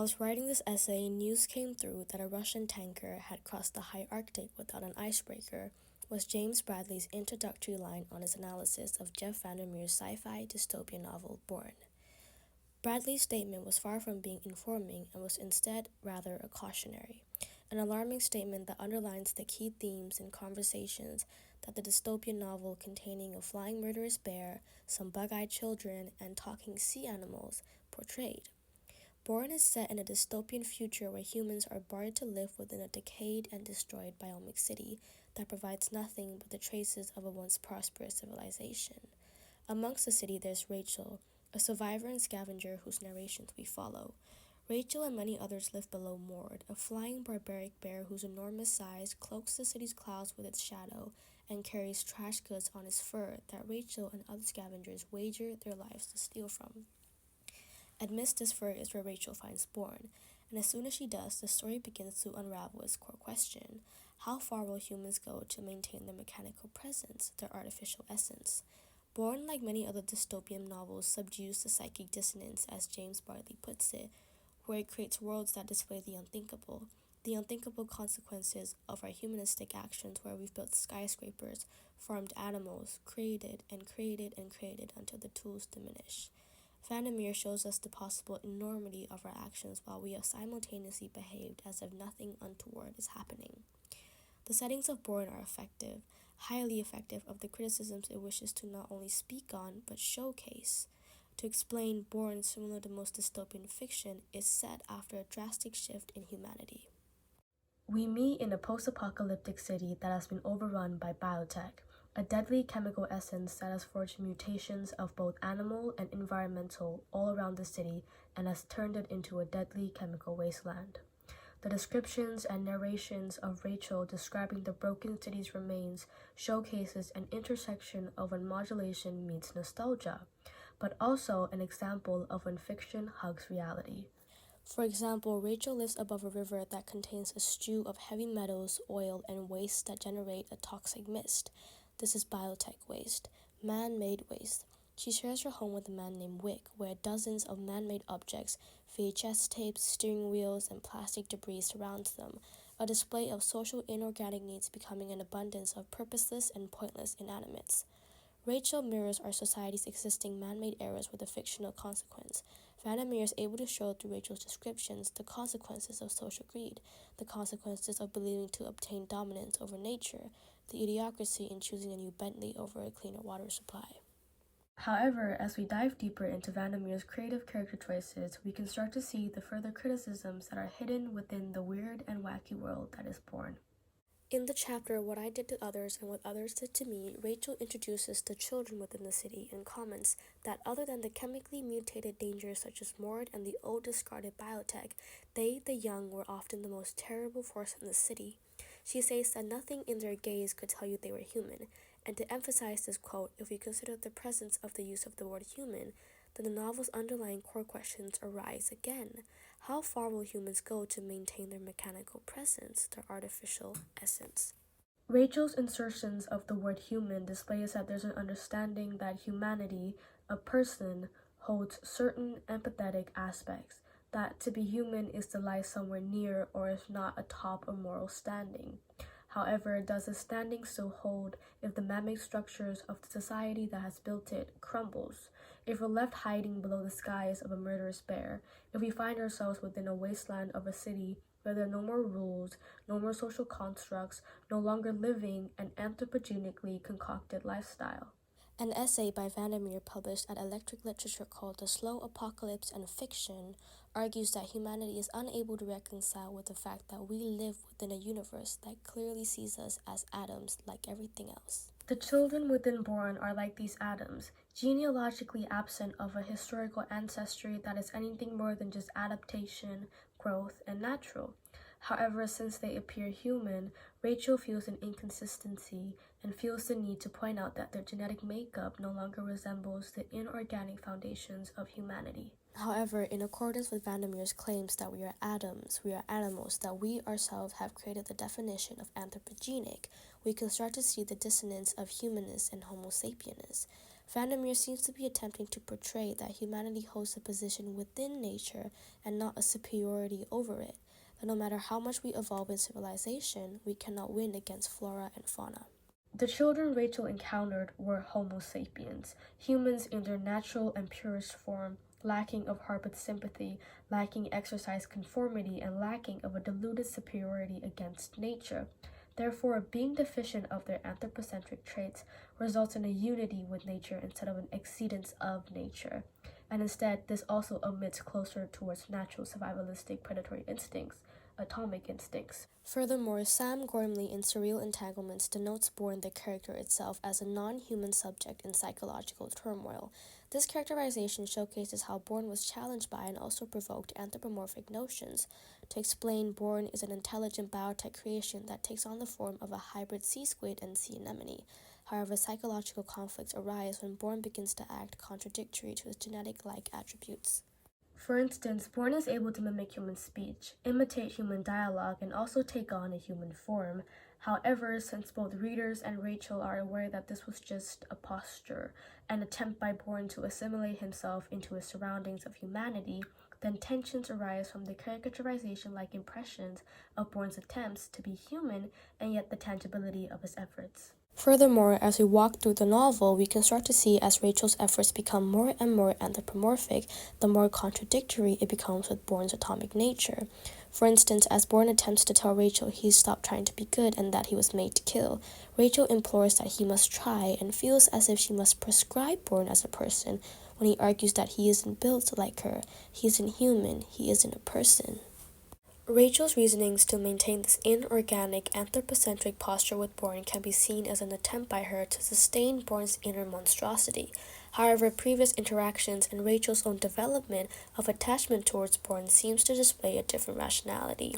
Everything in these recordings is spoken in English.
While writing this essay, news came through that a Russian tanker had crossed the high Arctic without an icebreaker, was James Bradley's introductory line on his analysis of Jeff Vandermeer's sci-fi dystopian novel, Brone. Bradley's statement was far from being informing and was instead rather a cautionary, an alarming statement that underlines the key themes and conversations that the dystopian novel containing a flying murderous bear, some bug-eyed children, and talking sea animals portrayed. Brone is set in a dystopian future where humans are barred to live within a decayed and destroyed biomic city that provides nothing but the traces of a once prosperous civilization. Amongst the city there's Rachel, a survivor and scavenger whose narrations we follow. Rachel and many others live below Mord, a flying barbaric bear whose enormous size cloaks the city's clouds with its shadow and carries trash goods on its fur that Rachel and other scavengers wager their lives to steal from. Amidst this fur is where Rachel finds Brone, and as soon as she does, the story begins to unravel its core question: how far will humans go to maintain their mechanical presence, their artificial essence? Brone, like many other dystopian novels, subdues the psychic dissonance, as James Bradley puts it, where it creates worlds that display the unthinkable consequences of our humanistic actions, where we've built skyscrapers, farmed animals, created and created and created until the tools diminish. Vandermeer shows us the possible enormity of our actions while we have simultaneously behaved as if nothing untoward is happening. The settings of Brone are effective, highly effective of the criticisms it wishes to not only speak on but showcase. To explain, Brone, similar to most dystopian fiction, is set after a drastic shift in humanity. We meet in a post-apocalyptic city that has been overrun by biotech, a deadly chemical essence that has forged mutations of both animal and environmental all around the city and has turned it into a deadly chemical wasteland. The descriptions and narrations of Rachel describing the broken city's remains showcases an intersection of when modulation meets nostalgia, but also an example of when fiction hugs reality. For example, Rachel lives above a river that contains a stew of heavy metals, oil, and wastes that generate a toxic mist. This is biotech waste, man-made waste. She shares her home with a man named Wick, where dozens of man-made objects, VHS tapes, steering wheels, and plastic debris surrounds them, a display of social inorganic needs becoming an abundance of purposeless and pointless inanimates. Rachel mirrors our society's existing man-made errors with a fictional consequence. Vandermeer is able to show through Rachel's descriptions the consequences of social greed, the consequences of believing to obtain dominance over nature, the idiocracy in choosing a new Bentley over a cleaner water supply. However, as we dive deeper into Vandermeer's creative character choices, we can start to see the further criticisms that are hidden within the weird and wacky world that is Brone. In the chapter What I Did to Others and What Others Did to Me, Rachel introduces the children within the city and comments that other than the chemically mutated dangers such as Mord and the old discarded biotech, they, the young, were often the most terrible force in the city. She says that nothing in their gaze could tell you they were human, and to emphasize this quote, if we consider the presence of the use of the word human, then the novel's underlying core questions arise again. How far will humans go to maintain their mechanical presence, their artificial essence? Rachel's insertions of the word human displays that there's an understanding that humanity, a person, holds certain empathetic aspects, that to be human is to lie somewhere near or if not atop a moral standing. However, does the standing still hold if the man-made structures of the society that has built it crumbles? If we're left hiding below the skies of a murderous bear, if we find ourselves within a wasteland of a city where there are no more rules, no more social constructs, no longer living an anthropogenically concocted lifestyle. An essay by Vandermeer published at Electric Literature called The Slow Apocalypse and Fiction argues that humanity is unable to reconcile with the fact that we live within a universe that clearly sees us as atoms like everything else. The children within Brone are like these atoms, genealogically absent of a historical ancestry that is anything more than just adaptation, growth, and natural. However, since they appear human, Rachel feels an inconsistency and feels the need to point out that their genetic makeup no longer resembles the inorganic foundations of humanity. However, in accordance with Vandermeer's claims that we are atoms, we are animals, that we ourselves have created the definition of anthropogenic, we can start to see the dissonance of humanness and Homo sapiens. Vandermeer seems to be attempting to portray that humanity holds a position within nature and not a superiority over it, that no matter how much we evolve in civilization, we cannot win against flora and fauna. The children Rachel encountered were Homo sapiens, humans in their natural and purest form, lacking of harbored sympathy, lacking exercise conformity, and lacking of a deluded superiority against nature. Therefore, being deficient of their anthropocentric traits results in a unity with nature instead of an exceedance of nature. And instead, this also omits closer towards natural survivalistic predatory instincts, atomic instincts. Furthermore, Sam Gormley in Surreal Entanglements denotes Brone the character itself as a non-human subject in psychological turmoil. This characterization showcases how Brone was challenged by and also provoked anthropomorphic notions. To explain, Brone is an intelligent biotech creation that takes on the form of a hybrid sea squid and sea anemone. However, psychological conflicts arise when Brone begins to act contradictory to his genetic-like attributes. For instance, Brone is able to mimic human speech, imitate human dialogue, and also take on a human form. However, since both readers and Rachel are aware that this was just a posture, an attempt by Brone to assimilate himself into his surroundings of humanity, then tensions arise from the caricaturization-like impressions of Brone's attempts to be human and yet the tangibility of his efforts. Furthermore, as we walk through the novel, we can start to see as Rachel's efforts become more and more anthropomorphic, the more contradictory it becomes with Brone's atomic nature. For instance, as Brone attempts to tell Rachel he's stopped trying to be good and that he was made to kill, Rachel implores that he must try and feels as if she must prescribe Brone as a person when he argues that he isn't built like her, he isn't human, he isn't a person. Rachel's reasonings to maintain this inorganic, anthropocentric posture with Brone can be seen as an attempt by her to sustain Brone's inner monstrosity. However, previous interactions and Rachel's own development of attachment towards Brone seems to display a different rationality.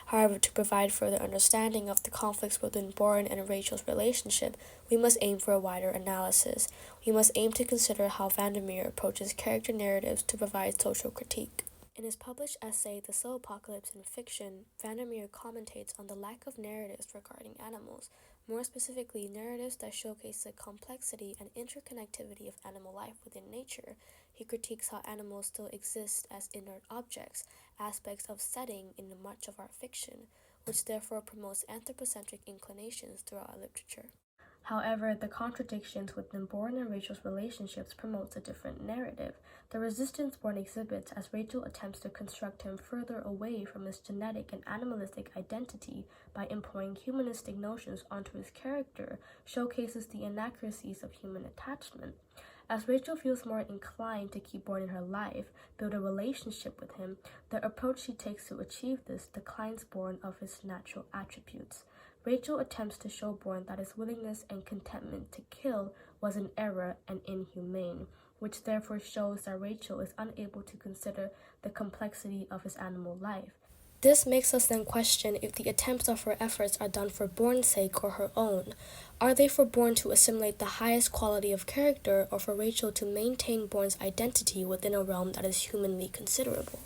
However, to provide further understanding of the conflicts within Brone and Rachel's relationship, we must aim for a wider analysis. We must aim to consider how Vandermeer approaches character narratives to provide social critique. In his published essay, The Slow Apocalypse in Fiction, Vandermeer commentates on the lack of narratives regarding animals, more specifically narratives that showcase the complexity and interconnectivity of animal life within nature. He critiques how animals still exist as inert objects, aspects of setting in much of our fiction, which therefore promotes anthropocentric inclinations throughout our literature. However, the contradictions within Brone and Rachel's relationships promotes a different narrative. The resistance Brone exhibits as Rachel attempts to construct him further away from his genetic and animalistic identity by employing humanistic notions onto his character showcases the inaccuracies of human attachment. As Rachel feels more inclined to keep Brone in her life, build a relationship with him, the approach she takes to achieve this declines Brone of his natural attributes. Rachel attempts to show Brone that his willingness and contentment to kill was an error and inhumane, which therefore shows that Rachel is unable to consider the complexity of his animal life. This makes us then question if the attempts of her efforts are done for Brone's sake or her own. Are they for Brone to assimilate the highest quality of character, or for Rachel to maintain Brone's identity within a realm that is humanly considerable?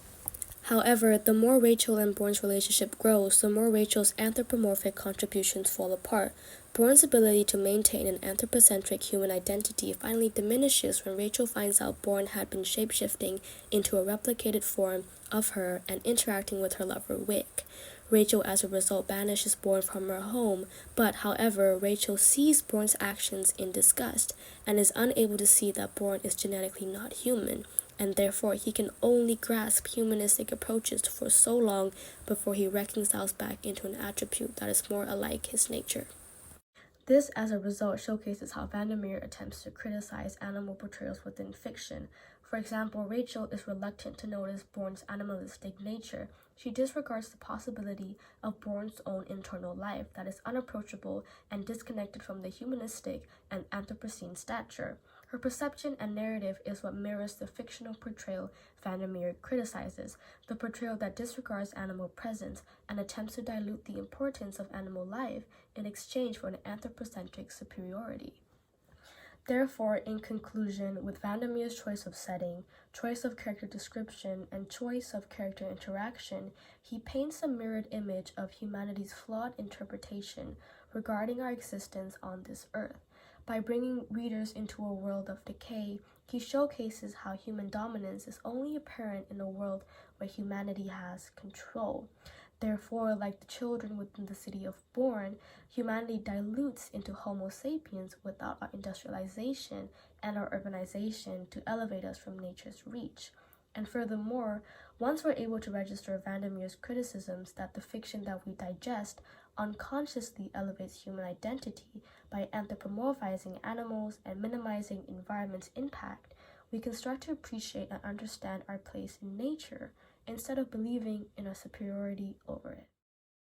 However, the more Rachel and Brone's relationship grows, the more Rachel's anthropomorphic contributions fall apart. Brone's ability to maintain an anthropocentric human identity finally diminishes when Rachel finds out Brone had been shapeshifting into a replicated form of her and interacting with her lover Wick. Rachel, as a result, banishes Brone from her home, but, however, Rachel sees Brone's actions in disgust and is unable to see that Brone is genetically not human, and therefore he can only grasp humanistic approaches for so long before he reconciles back into an attribute that is more alike his nature. This, as a result, showcases how Vandermeer attempts to criticize animal portrayals within fiction. For example, Rachel is reluctant to notice Brone's animalistic nature. She disregards the possibility of Brone's own internal life that is unapproachable and disconnected from the humanistic and Anthropocene stature. Her perception and narrative is what mirrors the fictional portrayal Vandermeer criticizes, the portrayal that disregards animal presence and attempts to dilute the importance of animal life in exchange for an anthropocentric superiority. Therefore, in conclusion, with Vandermeer's choice of setting, choice of character description, and choice of character interaction, he paints a mirrored image of humanity's flawed interpretation regarding our existence on this earth. By bringing readers into a world of decay, he showcases how human dominance is only apparent in a world where humanity has control. Therefore, like the children within the city of Brone, humanity dilutes into Homo sapiens without our industrialization and our urbanization to elevate us from nature's reach. And furthermore, once we're able to register Vandermeer's criticisms that the fiction that we digest unconsciously elevates human identity by anthropomorphizing animals and minimizing environment's impact, we can start to appreciate and understand our place in nature instead of believing in our superiority over it.